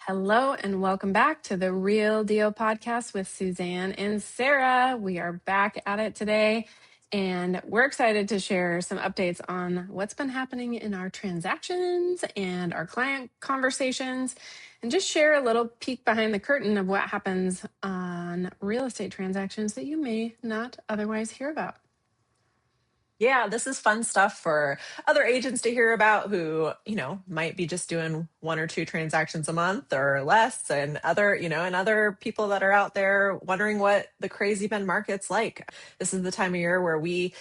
Hello and welcome back to the Real Deal podcast with Suzanne and Sarah. We are back at it today and we're excited to share some updates on what's been happening in our transactions and our client conversations and just share a little peek behind the curtain of what happens on real estate transactions that you may not otherwise hear about. Yeah, this is fun stuff for other agents to hear about who, might be just doing one or two transactions a month or less, and other people that are out there wondering what the crazy Bend market's like. This is the time of year where we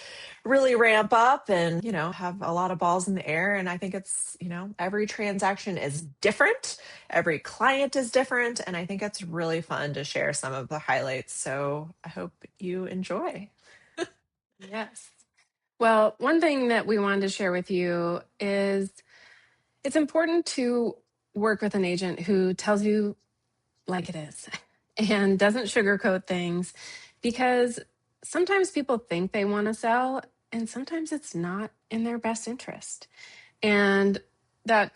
really ramp up and, have a lot of balls in the air. And I think it's, every transaction is different. Every client is different. And I think it's really fun to share some of the highlights. So I hope you enjoy. Yes. Well, one thing that we wanted to share with you is it's important to work with an agent who tells you like it is and doesn't sugarcoat things, because sometimes people think they want to sell and sometimes it's not in their best interest. And that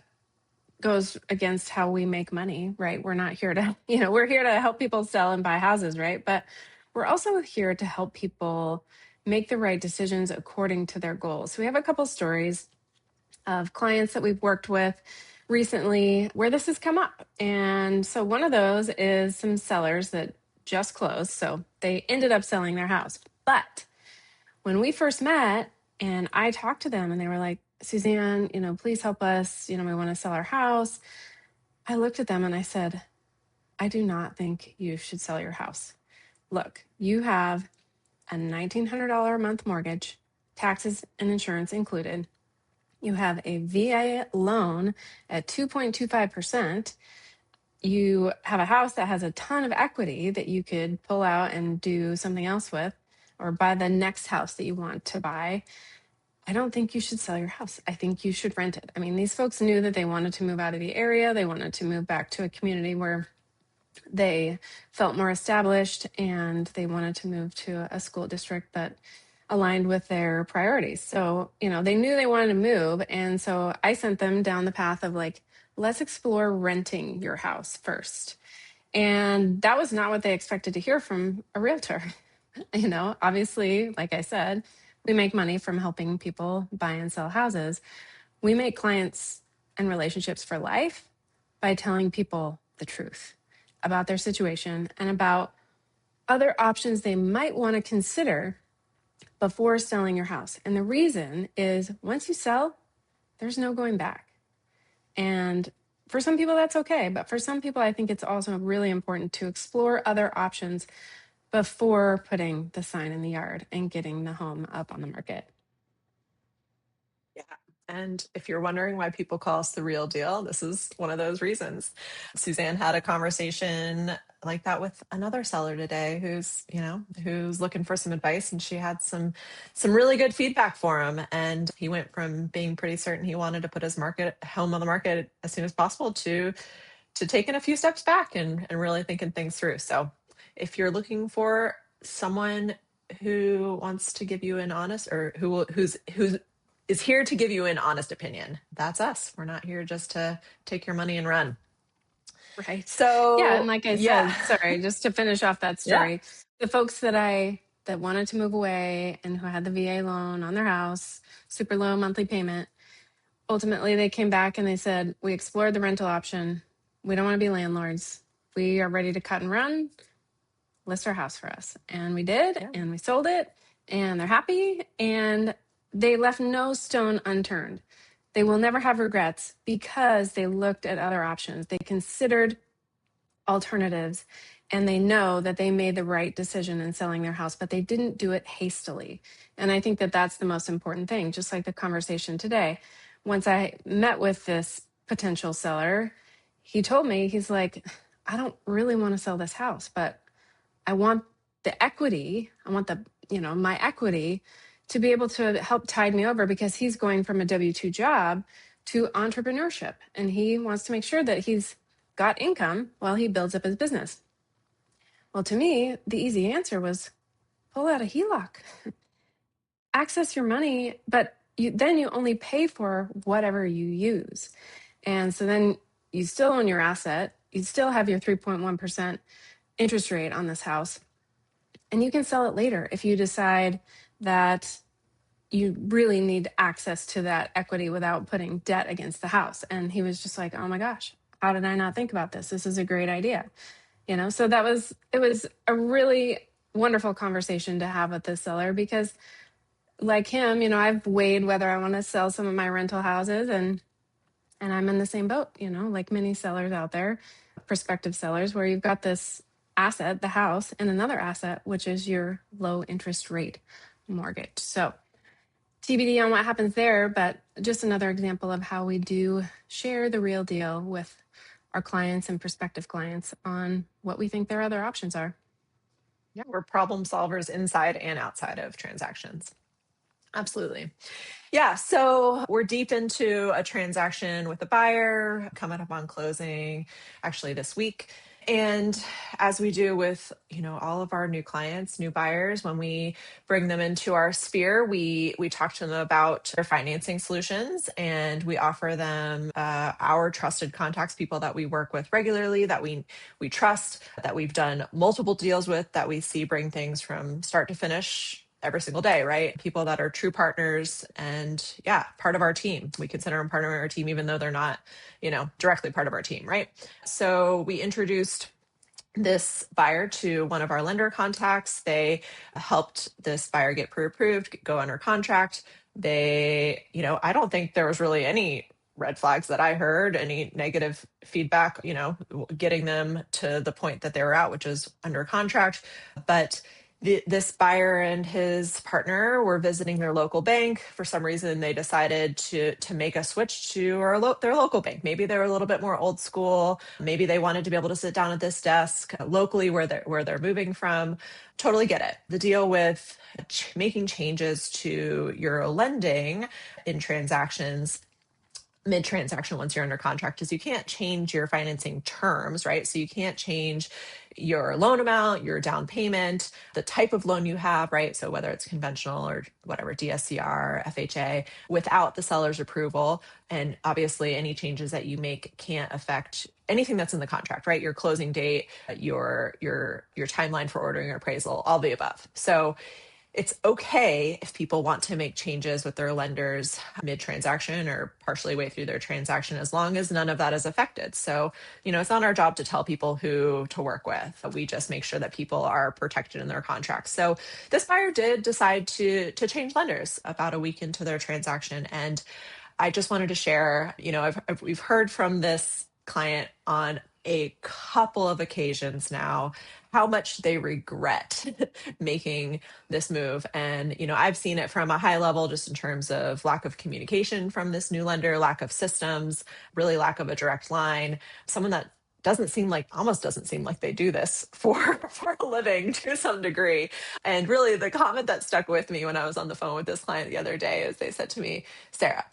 goes against how we make money, right? We're not here to, we're here to help people sell and buy houses, right? But we're also here to help people make the right decisions according to their goals. So we have a couple stories of clients that we've worked with recently where this has come up. And so one of those is some sellers that just closed. So they ended up selling their house. But when we first met and I talked to them and they were like, Suzanne, please help us. We want to sell our house. I looked at them and I said, I do not think you should sell your house. Look, you have a $1,900 a month mortgage, taxes and insurance included. You have a VA loan at 2.25%. You have a house that has a ton of equity that you could pull out and do something else with, or buy the next house that you want to buy. I don't think you should sell your house. I think you should rent it. I mean, these folks knew that they wanted to move out of the area. They wanted to move back to a community where they felt more established, and they wanted to move to a school district that aligned with their priorities. So, they knew they wanted to move. And so I sent them down the path of like, let's explore renting your house first. And that was not what they expected to hear from a realtor. Obviously, like I said, we make money from helping people buy and sell houses. We make clients and relationships for life by telling people the truth about their situation and about other options they might want to consider before selling your house. And the reason is once you sell, there's no going back. And for some people, that's okay. But for some people, I think it's also really important to explore other options before putting the sign in the yard and getting the home up on the market. Yeah. And if you're wondering why people call us the real deal, this is one of those reasons. Suzanne had a conversation like that with another seller today who's looking for some advice, and she had some really good feedback for him. And he went from being pretty certain he wanted to put his home on the market as soon as possible to taking a few steps back and really thinking things through. So if you're looking for someone who wants to give you an honest, or who's is here to give you an honest opinion, that's us. We're not here just to take your money and run. Right. So Yeah. And like I yeah. said, sorry, just to finish off that story, Yeah. the folks that wanted to move away and who had the VA loan on their house, super low monthly payment, ultimately they came back and they said, we explored the rental option. We don't want to be landlords. We are ready to cut and run. List our house for us. And we did, Yeah. and we sold it, and they're happy, and they left no stone unturned. They will never have regrets because they looked at other options. They considered alternatives, and they know that they made the right decision in selling their house, but they didn't do it hastily. And I think that that's the most important thing, just like the conversation today. Once I met with this potential seller, he told me, he's like, I don't really want to sell this house, but I want the equity. I want my equity to be able to help tide me over, because he's going from a W-2 job to entrepreneurship. And he wants to make sure that he's got income while he builds up his business. Well, to me, the easy answer was pull out a HELOC, access your money, but then you only pay for whatever you use. And so then you still own your asset. you still have your 3.1% interest rate on this house, and you can sell it later if you decide that you really need access to that equity without putting debt against the house. And he was just like, oh my gosh, how did I not think about this? This is a great idea. So it was a really wonderful conversation to have with this seller, because like him, I've weighed whether I want to sell some of my rental houses, and I'm in the same boat, like many sellers out there, prospective sellers, where you've got this asset, the house, and another asset, which is your low interest rate mortgage. So TBD on what happens there, but just another example of how we do share the real deal with our clients and prospective clients on what we think their other options are. Yeah, we're problem solvers inside and outside of transactions. Absolutely. Yeah, so we're deep into a transaction with a buyer coming up on closing actually this week. And as we do with, all of our new clients, new buyers, when we bring them into our sphere, we talk to them about their financing solutions, and we offer them our trusted contacts, people that we work with regularly, that we trust, that we've done multiple deals with, that we see bring things from start to finish every single day, right? People that are true partners and part of our team. We consider them part of our team, even though they're not, directly part of our team, right? So we introduced this buyer to one of our lender contacts. They helped this buyer get pre-approved, go under contract. They, I don't think there was really any red flags that I heard, any negative feedback, getting them to the point that they were at, which is under contract. But this buyer and his partner were visiting their local bank. For some reason, they decided to make a switch to their local bank. Maybe they were a little bit more old school. Maybe they wanted to be able to sit down at this desk locally where they're moving from. Totally get it. The deal with making changes to your lending in transactions mid-transaction once you're under contract is you can't change your financing terms, right? So you can't change your loan amount, your down payment, the type of loan you have, right? So whether it's conventional or whatever, DSCR, FHA, without the seller's approval. And obviously any changes that you make can't affect anything that's in the contract, right? Your closing date, your timeline for ordering an appraisal, all the above. So it's okay if people want to make changes with their lenders mid-transaction or partially way through their transaction, as long as none of that is affected. So, it's not our job to tell people who to work with. We just make sure that people are protected in their contracts. So this buyer did decide to change lenders about a week into their transaction. And I just wanted to share, we've heard from this client on a couple of occasions now how much they regret making this move. And, I've seen it from a high level, just in terms of lack of communication from this new lender, lack of systems, really lack of a direct line, someone that almost doesn't seem like they do this for a living to some degree. And really the comment that stuck with me when I was on the phone with this client the other day is they said to me, Sarah,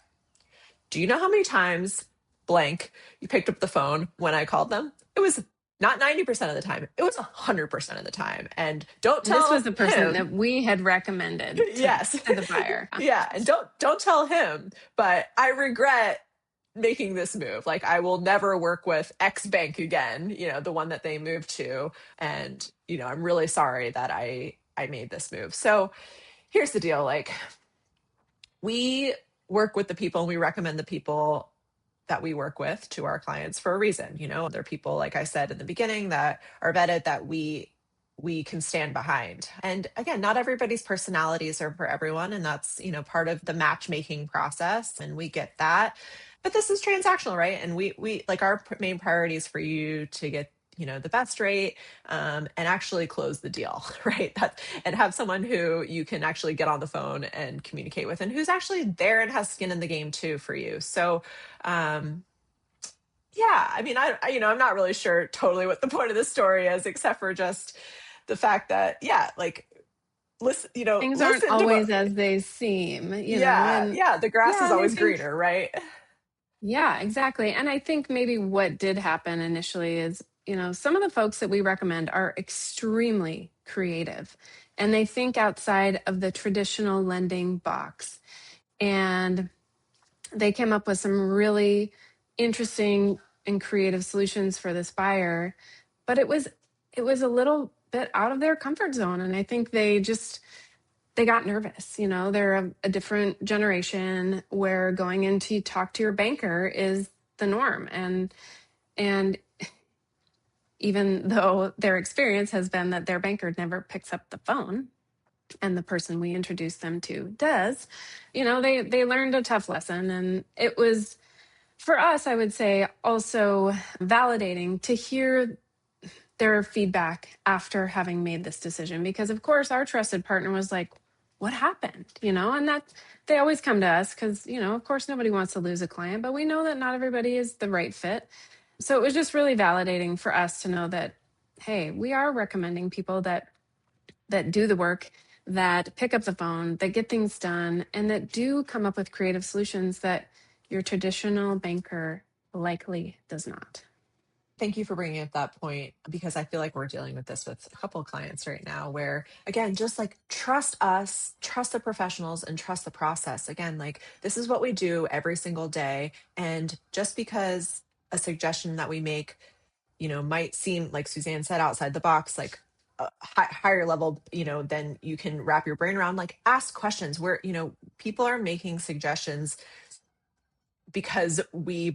do you know how many times blank you picked up the phone when I called them? It was not 90% of the time. It was 100% of the time. And don't This tell was the person him. that we had recommended Yes. to the buyer. Yeah. And don't tell him, but I regret making this move. Like, I will never work with X bank again, the one that they moved to. And, I'm really sorry that I made this move. So here's the deal. Like, we work with the people and we recommend the people that we work with to our clients for a reason. They're people, like I said in the beginning, that are vetted, that we can stand behind. And again, not everybody's personalities are for everyone. And that's, part of the matchmaking process. And we get that. But this is transactional, right? And we like, our main priority is for you to get the best rate, and actually close the deal, right? And have someone who you can actually get on the phone and communicate with, and who's actually there and has skin in the game too for you. So, I mean, I'm not really sure totally what the point of this story is, except for just the fact that, like, listen, Things aren't listen to always what, as they seem, and the grass is and I always think, greener, right? yeah, exactly. And I think maybe what did happen initially is, some of the folks that we recommend are extremely creative, and they think outside of the traditional lending box. And they came up with some really interesting and creative solutions for this buyer, but it was a little bit out of their comfort zone, and I think they got nervous. They're a different generation where going in to talk to your banker is the norm, and even though their experience has been that their banker never picks up the phone and the person we introduce them to does, they learned a tough lesson. And it was, for us, I would say, also validating to hear their feedback after having made this decision, because of course our trusted partner was like, what happened? And that they always come to us because, of course nobody wants to lose a client, but we know that not everybody is the right fit. So it was just really validating for us to know that, hey, we are recommending people that do the work, that pick up the phone, that get things done, and that do come up with creative solutions that your traditional banker likely does not. Thank you for bringing up that point, because I feel like we're dealing with this with a couple of clients right now where, again, just like trust us, trust the professionals, and trust the process. Again, like this is what we do every single day. And just because a suggestion that we make, might seem, like Suzanne said, outside the box, like a higher level, then you can wrap your brain around, like ask questions where, people are making suggestions because we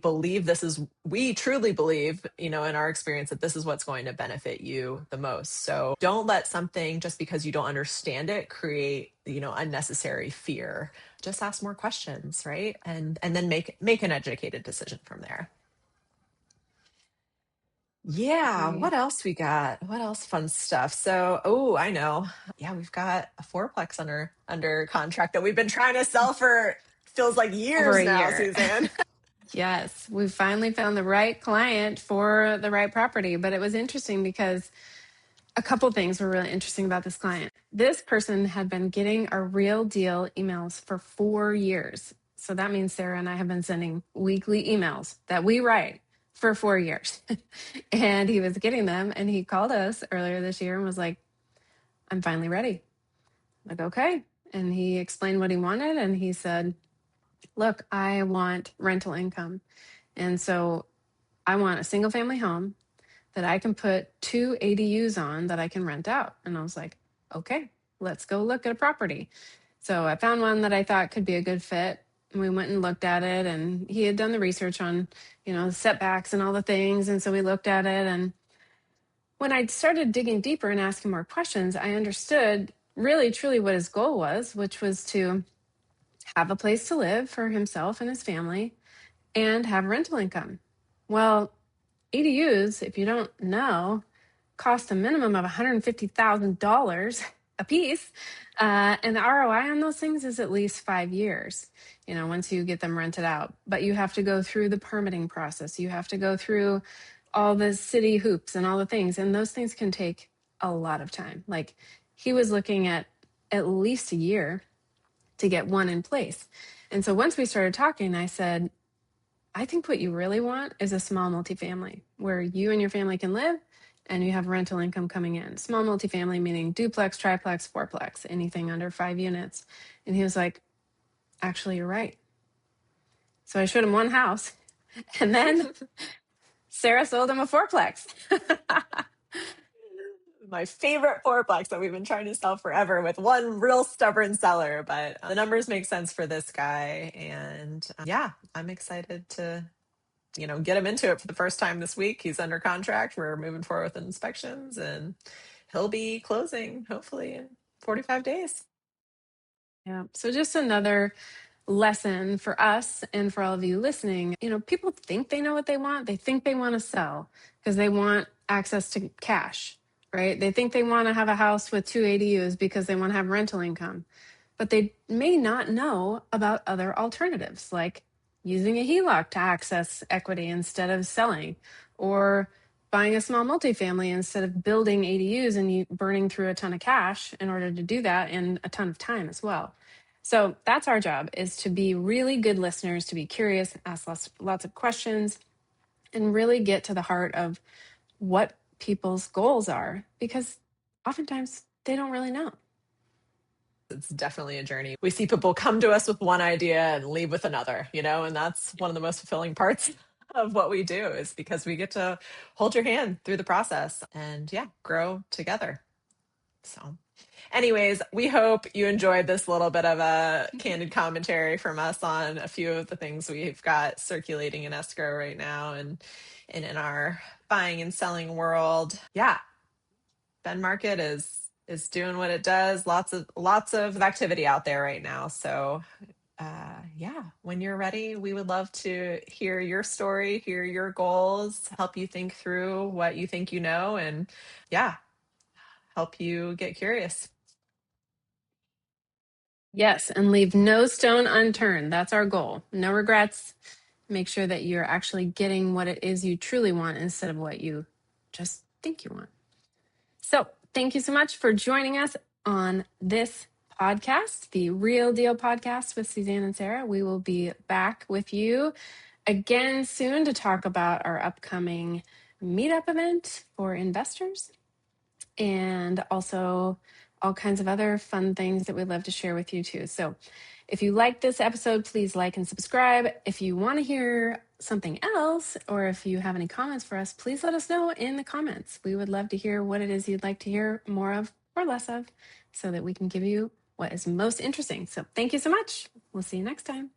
truly believe, in our experience, that this is what's going to benefit you the most. So don't let something, just because you don't understand it, create, unnecessary fear. Just ask more questions, right? And then make an educated decision from there. Yeah, Agreed. what else we got? What else fun stuff? So, oh, I know. Yeah, we've got a fourplex under contract that we've been trying to sell for, feels like Over years a now, year. Suzanne. Yes, we finally found the right client for the right property. But it was interesting because a couple things were really interesting about this client. This person had been getting our real deal emails for 4 years. So that means Sarah and I have been sending weekly emails that we write for 4 years. And he was getting them. And he called us earlier this year and was like, I'm finally ready. I'm like, okay. And he explained what he wanted. And he said, look, I want rental income. And so I want a single family home that I can put 2 ADUs on that I can rent out. And I was like, okay, let's go look at a property. So I found one that I thought could be a good fit. And we went and looked at it, and he had done the research on, the setbacks and all the things. And so we looked at it. And when I started digging deeper and asking more questions, I understood really, truly what his goal was, which was to have a place to live for himself and his family and have rental income. Well, ADUs, if you don't know, cost a minimum of $150,000 a piece. And the ROI on those things is at least 5 years, once you get them rented out. But you have to go through the permitting process. You have to go through all the city hoops and all the things. And those things can take a lot of time. Like he was looking at least a year to get one in place. And so once we started talking, I said, I think what you really want is a small multifamily where you and your family can live and you have rental income coming in. Small multifamily meaning duplex, triplex, fourplex, anything under 5 units. And he was like, actually, you're right. So I showed him one house, and then Sarah sold him a fourplex. My favorite fourplex that we've been trying to sell forever with one real stubborn seller, but the numbers make sense for this guy. And yeah, I'm excited to, get him into it for the first time this week. He's under contract. We're moving forward with inspections, and he'll be closing hopefully in 45 days. Yeah. So just another lesson for us and for all of you listening. People think they know what they want. They think they want to sell because they want access to cash, right? They think they want to have a house with 2 ADUs because they want to have rental income, but they may not know about other alternatives like using a HELOC to access equity instead of selling, or buying a small multifamily instead of building ADUs and you burning through a ton of cash in order to do that in a ton of time as well. So that's our job, is to be really good listeners, to be curious, ask lots of questions, and really get to the heart of what people's goals are, because oftentimes they don't really know. It's definitely a journey. We see people come to us with one idea and leave with another, and that's one of the most fulfilling parts of what we do is because we get to hold your hand through the process and yeah, grow together. So anyways, we hope you enjoyed this little bit of a candid commentary from us on a few of the things we've got circulating in escrow right now and in our buying and selling world. Yeah, Ben market is doing what it does. Lots of activity out there right now. So yeah, when you're ready, we would love to hear your story, hear your goals, help you think through what you think you know, and yeah, help you get curious. Yes, and leave no stone unturned. That's our goal. No regrets. Make sure that you're actually getting what it is you truly want instead of what you just think you want. So, thank you so much for joining us on this podcast, the Real Deal podcast with Suzanne and Sarah. We will be back with you again soon to talk about our upcoming meetup event for investors and also all kinds of other fun things that we'd love to share with you too. So if you like this episode, please like and subscribe. If you want to hear something else or if you have any comments for us, please let us know in the comments. We would love to hear what it is you'd like to hear more of or less of so that we can give you what is most interesting. So thank you so much. We'll see you next time.